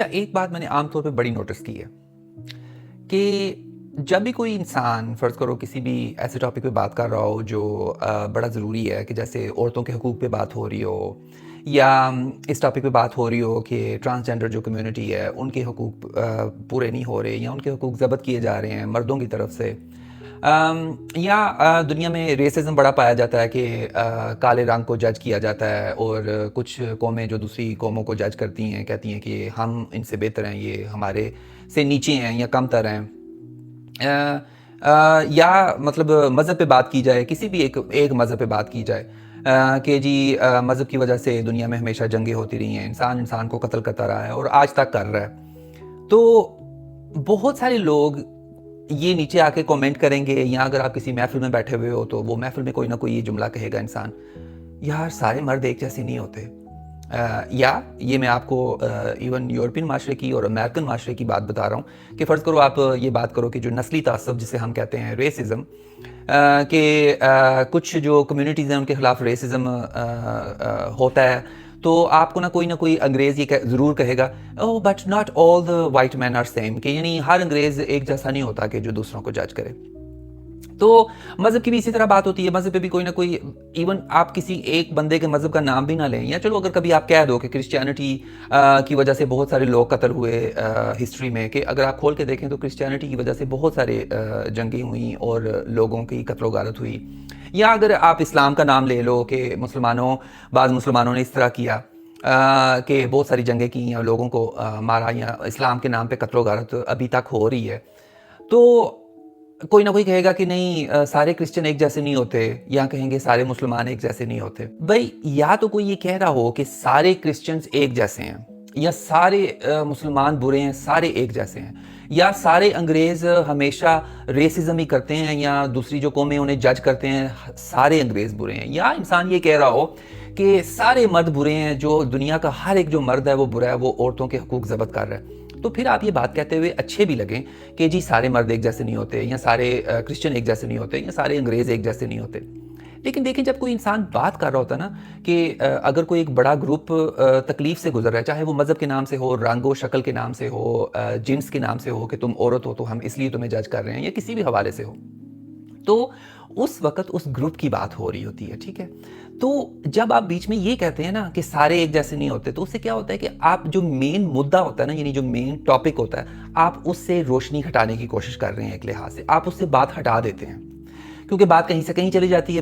ایک بات میں نے عام طور پہ بڑی نوٹس کی ہے کہ جب بھی کوئی انسان فرض کرو کسی بھی ایسے ٹاپک پہ بات کر رہا ہو جو بڑا ضروری ہے، کہ جیسے عورتوں کے حقوق پہ بات ہو رہی ہو، یا اس ٹاپک پہ بات ہو رہی ہو کہ ٹرانسجنڈر جو کمیونٹی ہے ان کے حقوق پورے نہیں ہو رہے، یا ان کے حقوق ضبط کیے جا رہے ہیں مردوں کی طرف سے، یا دنیا میں ریسزم بڑا پایا جاتا ہے کہ کالے رنگ کو جج کیا جاتا ہے، اور کچھ قومیں جو دوسری قوموں کو جج کرتی ہیں کہتی ہیں کہ ہم ان سے بہتر ہیں، یہ ہمارے سے نیچے ہیں یا کم تر ہیں، یا مطلب مذہب پہ بات کی جائے، کسی بھی ایک مذہب پہ بات کی جائے کہ جی مذہب کی وجہ سے دنیا میں ہمیشہ جنگیں ہوتی رہی ہیں، انسان کو قتل کرتا رہا ہے اور آج تک کر رہا ہے، تو بہت سارے لوگ یہ نیچے آ کے کومنٹ کریں گے، یا اگر آپ کسی محفل میں بیٹھے ہوئے ہو تو وہ محفل میں کوئی نہ کوئی یہ جملہ کہے گا انسان، یار سارے مرد ایک جیسے نہیں ہوتے، یا یہ میں آپ کو ایون یورپین معاشرے کی اور امریکن معاشرے کی بات بتا رہا ہوں کہ فرض کرو آپ یہ بات کرو کہ جو نسلی تعصب جسے ہم کہتے ہیں ریسزم، کہ کچھ جو کمیونٹیز ہیں ان کے خلاف ریسزم ہوتا ہے، تو آپ کو نہ کوئی انگریز یہ ضرور کہے گا oh but not all the white men are same, کہ یعنی ہر انگریز ایک جیسا نہیں ہوتا کہ جو دوسروں کو جج کرے۔ تو مذہب کی بھی اسی طرح بات ہوتی ہے، مذہب پہ بھی کوئی نہ کوئی، ایون آپ کسی ایک بندے کے مذہب کا نام بھی نہ لیں، یا چلو اگر کبھی آپ کہہ دو کہ کرسچینٹی کی وجہ سے بہت سارے لوگ قتل ہوئے ہسٹری میں، کہ اگر آپ کھول کے دیکھیں تو کرسچینٹی کی وجہ سے بہت سارے جنگیں ہوئیں اور لوگوں کی قتل و غارت ہوئی، یا اگر آپ اسلام کا نام لے لو کہ بعض مسلمانوں نے اس طرح کیا کہ بہت ساری جنگیں کی ہیں، لوگوں کو مارا، یا اسلام کے نام پہ قتل و غارت ابھی تک ہو رہی ہے، تو کوئی نہ کوئی کہے گا کہ نہیں سارے کرسچن ایک جیسے نہیں ہوتے، یا کہیں گے سارے مسلمان ایک جیسے نہیں ہوتے۔ بھائی یا تو کوئی یہ کہہ رہا ہو کہ سارے کرسچنز ایک جیسے ہیں، یا سارے مسلمان برے ہیں، سارے ایک جیسے ہیں، یا سارے انگریز ہمیشہ ریسزم ہی کرتے ہیں، یا دوسری جو قومیں انہیں جج کرتے ہیں سارے انگریز برے ہیں، یا انسان یہ کہہ رہا ہو کہ سارے مرد برے ہیں، جو دنیا کا ہر ایک جو مرد ہے وہ برا ہے، وہ عورتوں کے حقوق ضبط کر رہا ہے، تو پھر آپ یہ بات کہتے ہوئے اچھے بھی لگیں کہ جی سارے مرد ایک جیسے نہیں ہوتے، یا سارے کرسچن ایک جیسے نہیں ہوتے، یا سارے انگریز ایک جیسے نہیں ہوتے۔ لیکن دیکھیں جب کوئی انسان بات کر رہا ہوتا ہے نا کہ اگر کوئی ایک بڑا گروپ تکلیف سے گزر رہا ہے، چاہے وہ مذہب کے نام سے ہو، رنگ و شکل کے نام سے ہو، جنس کے نام سے ہو کہ تم عورت ہو تو ہم اس لیے تمہیں جج کر رہے ہیں، یا کسی بھی حوالے سے ہو، تو اس وقت اس گروپ کی بات ہو رہی ہوتی ہے، ٹھیک ہے؟ تو جب آپ بیچ میں یہ کہتے ہیں نا کہ سارے ایک جیسے نہیں ہوتے، تو اس سے کیا ہوتا ہے کہ آپ جو مین مدعا ہوتا ہے نا، یعنی جو مین ٹاپک ہوتا ہے، آپ اس سے روشنی ہٹانے کی کوشش کر رہے ہیں، ایک لحاظ سے آپ اس سے بات ہٹا دیتے ہیں، کیونکہ بات کہیں سے کہیں چلی جاتی ہے۔